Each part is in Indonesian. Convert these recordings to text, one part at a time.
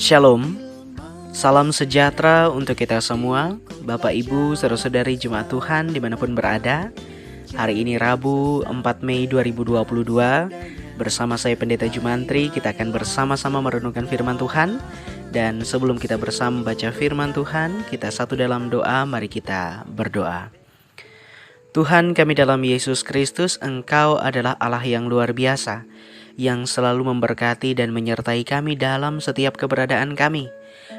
Shalom, salam sejahtera untuk kita semua, Bapak Ibu, saudara-saudari Jemaat Tuhan dimanapun berada. Hari ini Rabu 4 Mei 2022, bersama saya Pendeta Jumantri, kita akan bersama-sama merenungkan firman Tuhan. Dan sebelum kita bersama membaca firman Tuhan, kita satu dalam doa, mari kita berdoa. Tuhan kami dalam Yesus Kristus, Engkau adalah Allah yang luar biasa, yang selalu memberkati dan menyertai kami dalam setiap keberadaan kami.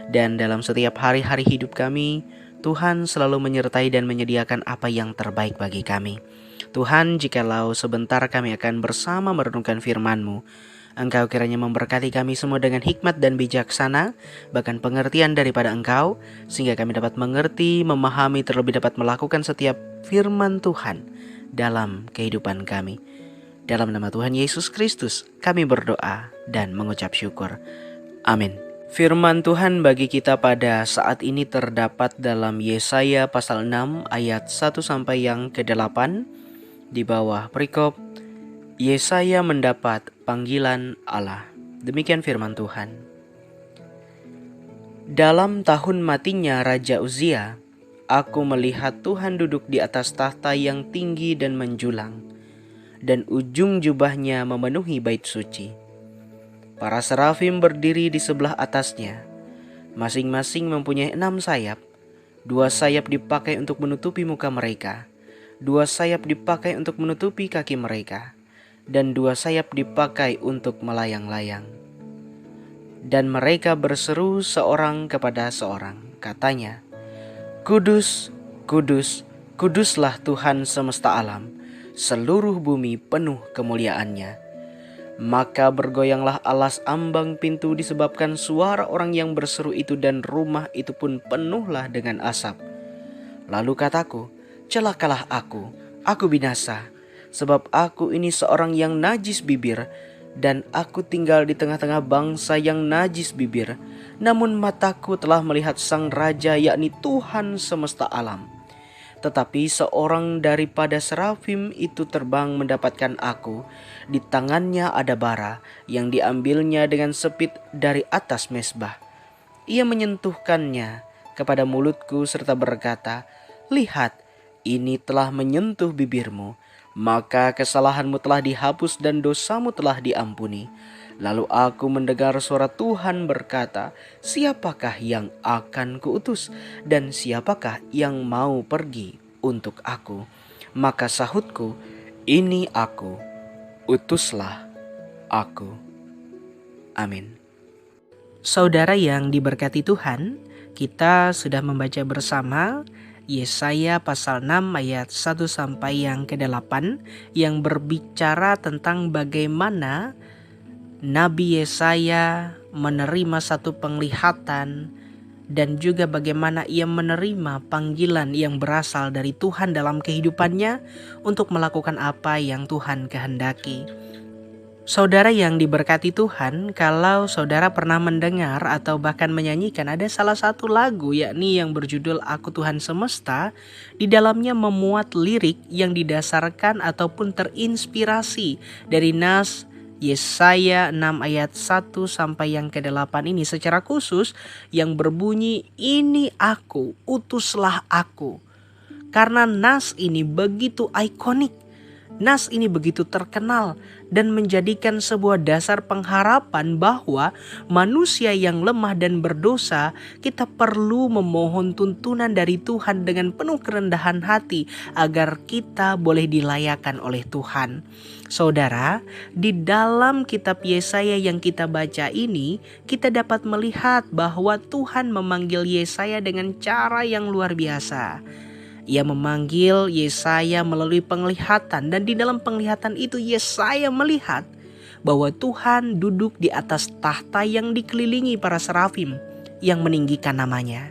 Dan dalam setiap hari-hari hidup kami, Tuhan selalu menyertai dan menyediakan apa yang terbaik bagi kami. Tuhan, jikalau sebentar kami akan bersama merenungkan firman-Mu, Engkau kiranya memberkati kami semua dengan hikmat dan bijaksana, bahkan pengertian daripada Engkau, sehingga kami dapat mengerti, memahami, terlebih dapat melakukan setiap firman Tuhan dalam kehidupan kami. Dalam nama Tuhan Yesus Kristus, kami berdoa dan mengucap syukur. Amin. Firman Tuhan bagi kita pada saat ini terdapat dalam Yesaya pasal 6 ayat 1 sampai yang ke-8. Di bawah perikop, Yesaya mendapat panggilan Allah. Demikian firman Tuhan. Dalam tahun matinya Raja Uzia, aku melihat Tuhan duduk di atas tahta yang tinggi dan menjulang, dan ujung jubahnya memenuhi bait suci. Para serafim berdiri di sebelah atasnya, masing-masing mempunyai 6 sayap. 2 sayap dipakai untuk menutupi muka mereka, 2 sayap dipakai untuk menutupi kaki mereka, dan 2 sayap dipakai untuk melayang-layang. Dan mereka berseru seorang kepada seorang, katanya, Kudus, kudus, kuduslah Tuhan semesta alam, seluruh bumi penuh kemuliaannya. Maka bergoyanglah alas ambang pintu disebabkan suara orang yang berseru itu, dan rumah itu pun penuhlah dengan asap. Lalu kataku, celakalah aku binasa, sebab aku ini seorang yang najis bibir, dan aku tinggal di tengah-tengah bangsa yang najis bibir. Namun mataku telah melihat Sang Raja, yakni Tuhan semesta alam. Tetapi seorang daripada serafim itu terbang mendapatkan aku. Di tangannya ada bara yang diambilnya dengan sepit dari atas mezbah. Ia menyentuhkannya kepada mulutku serta berkata, Lihat, ini telah menyentuh bibirmu, maka kesalahanmu telah dihapus dan dosamu telah diampuni. Lalu aku mendengar suara Tuhan berkata, Siapakah yang akan kuutus, dan siapakah yang mau pergi untuk aku? Maka sahutku, Ini aku, utuslah aku. Amin. Saudara yang diberkati Tuhan, kita sudah membaca bersama Yesaya pasal 6 ayat 1 sampai yang ke-8 yang berbicara tentang bagaimana Nabi Yesaya menerima satu penglihatan dan juga bagaimana ia menerima panggilan yang berasal dari Tuhan dalam kehidupannya untuk melakukan apa yang Tuhan kehendaki. Saudara yang diberkati Tuhan, kalau saudara pernah mendengar atau bahkan menyanyikan ada salah satu lagu yakni yang berjudul Aku Tuhan Semesta, di dalamnya memuat lirik yang didasarkan ataupun terinspirasi dari nas Yesaya 6 ayat 1 sampai yang ke-8 ini secara khusus yang berbunyi, Ini aku, utuslah aku. Karena nas ini begitu ikonik, nas ini begitu terkenal dan menjadikan sebuah dasar pengharapan bahwa manusia yang lemah dan berdosa, kita perlu memohon tuntunan dari Tuhan dengan penuh kerendahan hati agar kita boleh dilayakan oleh Tuhan. Saudara, di dalam kitab Yesaya yang kita baca ini, kita dapat melihat bahwa Tuhan memanggil Yesaya dengan cara yang luar biasa. Ia memanggil Yesaya melalui penglihatan, dan di dalam penglihatan itu Yesaya melihat bahwa Tuhan duduk di atas tahta yang dikelilingi para serafim yang meninggikan namanya.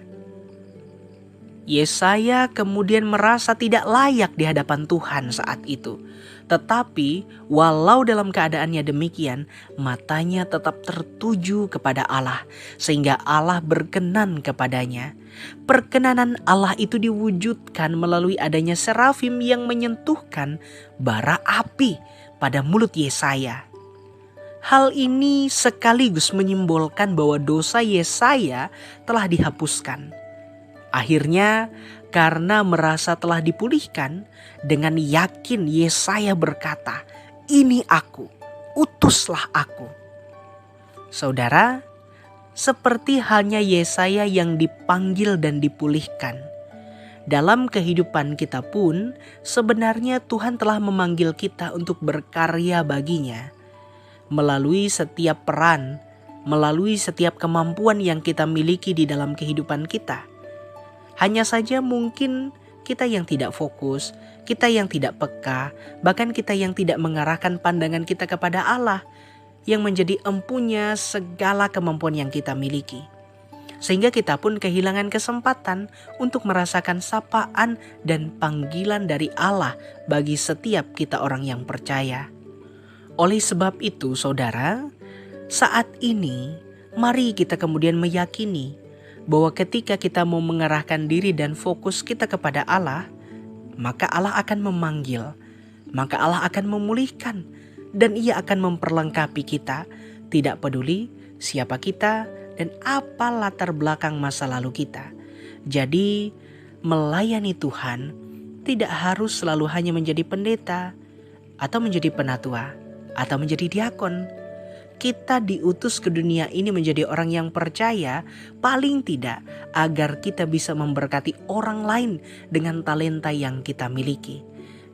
Yesaya kemudian merasa tidak layak di hadapan Tuhan saat itu. Tetapi walau dalam keadaannya demikian, matanya tetap tertuju kepada Allah, sehingga Allah berkenan kepadanya. Perkenanan Allah itu diwujudkan melalui adanya serafim yang menyentuhkan bara api pada mulut Yesaya. Hal ini sekaligus menyimbolkan bahwa dosa Yesaya telah dihapuskan. Akhirnya, karena merasa telah dipulihkan, dengan yakin Yesaya berkata, "Ini aku, utuslah aku." Saudara, seperti halnya Yesaya yang dipanggil dan dipulihkan, dalam kehidupan kita pun sebenarnya Tuhan telah memanggil kita untuk berkarya baginya. Melalui setiap peran, melalui setiap kemampuan yang kita miliki di dalam kehidupan kita. Hanya saja mungkin kita yang tidak fokus, kita yang tidak peka, bahkan kita yang tidak mengarahkan pandangan kita kepada Allah yang menjadi empunya segala kemampuan yang kita miliki. Sehingga kita pun kehilangan kesempatan untuk merasakan sapaan dan panggilan dari Allah bagi setiap kita orang yang percaya. Oleh sebab itu, saudara, saat ini mari kita kemudian meyakini bahwa ketika kita mau mengarahkan diri dan fokus kita kepada Allah, maka Allah akan memanggil, maka Allah akan memulihkan, dan Ia akan memperlengkapi kita, tidak peduli siapa kita dan apa latar belakang masa lalu kita. Jadi, melayani Tuhan tidak harus selalu hanya menjadi pendeta, atau menjadi penatua, atau menjadi diakon. Kita diutus ke dunia ini menjadi orang yang percaya, paling tidak agar kita bisa memberkati orang lain dengan talenta yang kita miliki.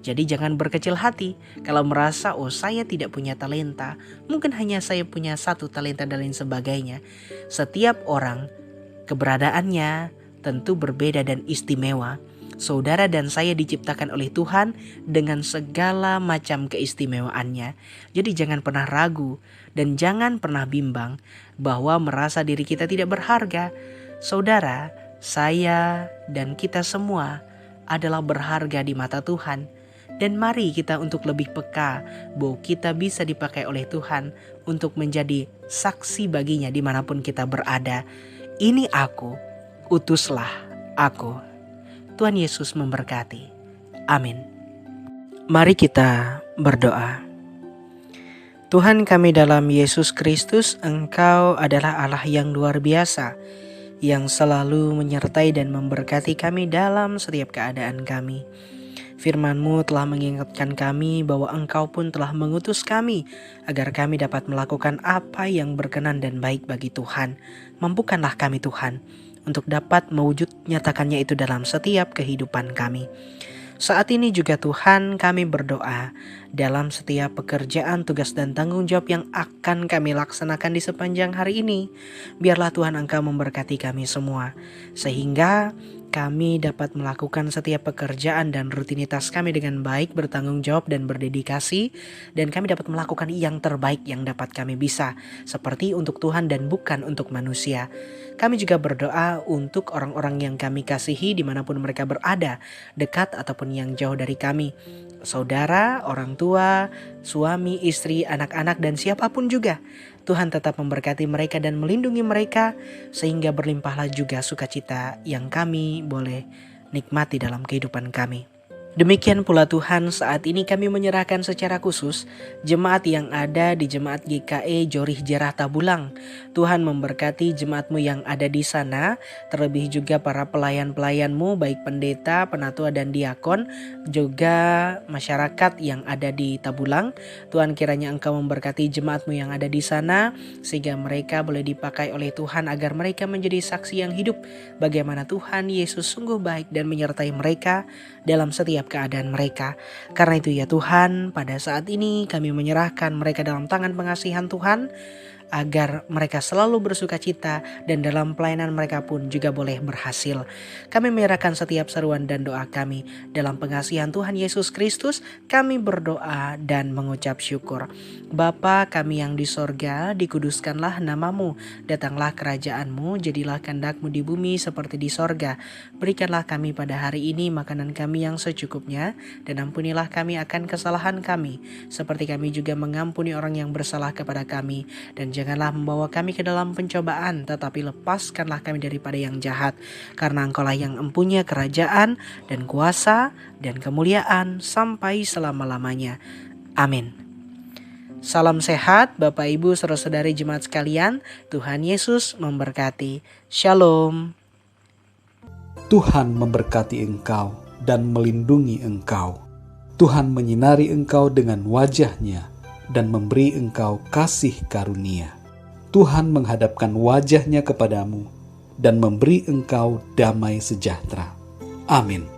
Jadi jangan berkecil hati kalau merasa saya tidak punya talenta, mungkin hanya saya punya satu talenta dan lain sebagainya. Setiap orang keberadaannya tentu berbeda dan istimewa. Saudara dan saya diciptakan oleh Tuhan dengan segala macam keistimewaannya. Jadi jangan pernah ragu dan jangan pernah bimbang bahwa merasa diri kita tidak berharga. Saudara, saya dan kita semua adalah berharga di mata Tuhan. Dan mari kita untuk lebih peka bahwa kita bisa dipakai oleh Tuhan untuk menjadi saksi baginya dimanapun kita berada. Ini aku, utuslah aku. Tuhan Yesus memberkati. Amin. Mari kita berdoa. Tuhan kami dalam Yesus Kristus, Engkau adalah Allah yang luar biasa, yang selalu menyertai dan memberkati kami dalam setiap keadaan kami. Firman-Mu telah mengingatkan kami bahwa Engkau pun telah mengutus kami agar kami dapat melakukan apa yang berkenan dan baik bagi Tuhan. Mampukanlah kami Tuhan untuk dapat mewujud nyatakannya itu dalam setiap kehidupan kami. Saat ini juga Tuhan kami berdoa dalam setiap pekerjaan, tugas dan tanggung jawab yang akan kami laksanakan di sepanjang hari ini. Biarlah Tuhan Engkau memberkati kami semua, sehingga kami dapat melakukan setiap pekerjaan dan rutinitas kami dengan baik, bertanggung jawab dan berdedikasi. Dan kami dapat melakukan yang terbaik yang dapat kami bisa, seperti untuk Tuhan dan bukan untuk manusia. Kami juga berdoa untuk orang-orang yang kami kasihi dimanapun mereka berada, dekat ataupun yang jauh dari kami. Saudara, orang tua, suami, istri, anak-anak dan siapapun juga. Tuhan tetap memberkati mereka dan melindungi mereka, sehingga berlimpahlah juga sukacita yang kami boleh nikmati dalam kehidupan kami. Demikian pula Tuhan, saat ini kami menyerahkan secara khusus jemaat yang ada di Jemaat GKE Jorih Jerah Tabulang. Tuhan memberkati jemaat-Mu yang ada di sana, terlebih juga para pelayan-pelayan-Mu, baik pendeta, penatua dan diakon, juga masyarakat yang ada di Tabulang. Tuhan, kiranya Engkau memberkati jemaat-Mu yang ada di sana, sehingga mereka boleh dipakai oleh Tuhan agar mereka menjadi saksi yang hidup bagaimana Tuhan Yesus sungguh baik dan menyertai mereka dalam setiap keadaan mereka. Karena itu ya Tuhan, pada saat ini kami menyerahkan mereka dalam tangan pengasihan Tuhan, agar mereka selalu bersuka cita dan dalam pelayanan mereka pun juga boleh berhasil. Kami menyerahkan setiap seruan dan doa kami dalam pengasihan Tuhan Yesus Kristus. Kami berdoa dan mengucap syukur. Bapa kami yang di sorga, dikuduskanlah namamu, datanglah kerajaan-Mu, jadilah kehendak-Mu di bumi seperti di sorga. Berikanlah kami pada hari ini makanan kami yang secukupnya, dan ampunilah kami akan kesalahan kami, seperti kami juga mengampuni orang yang bersalah kepada kami. Dan janganlah membawa kami ke dalam pencobaan, tetapi lepaskanlah kami daripada yang jahat. Karena Engkaulah yang empunya kerajaan dan kuasa dan kemuliaan sampai selama-lamanya. Amin. Salam sehat Bapak Ibu saudara-saudari jemaat sekalian. Tuhan Yesus memberkati. Shalom. Tuhan memberkati engkau dan melindungi engkau. Tuhan menyinari engkau dengan wajah-Nya dan memberi engkau kasih karunia. Tuhan menghadapkan wajah-Nya kepadamu dan memberi engkau damai sejahtera. Amin.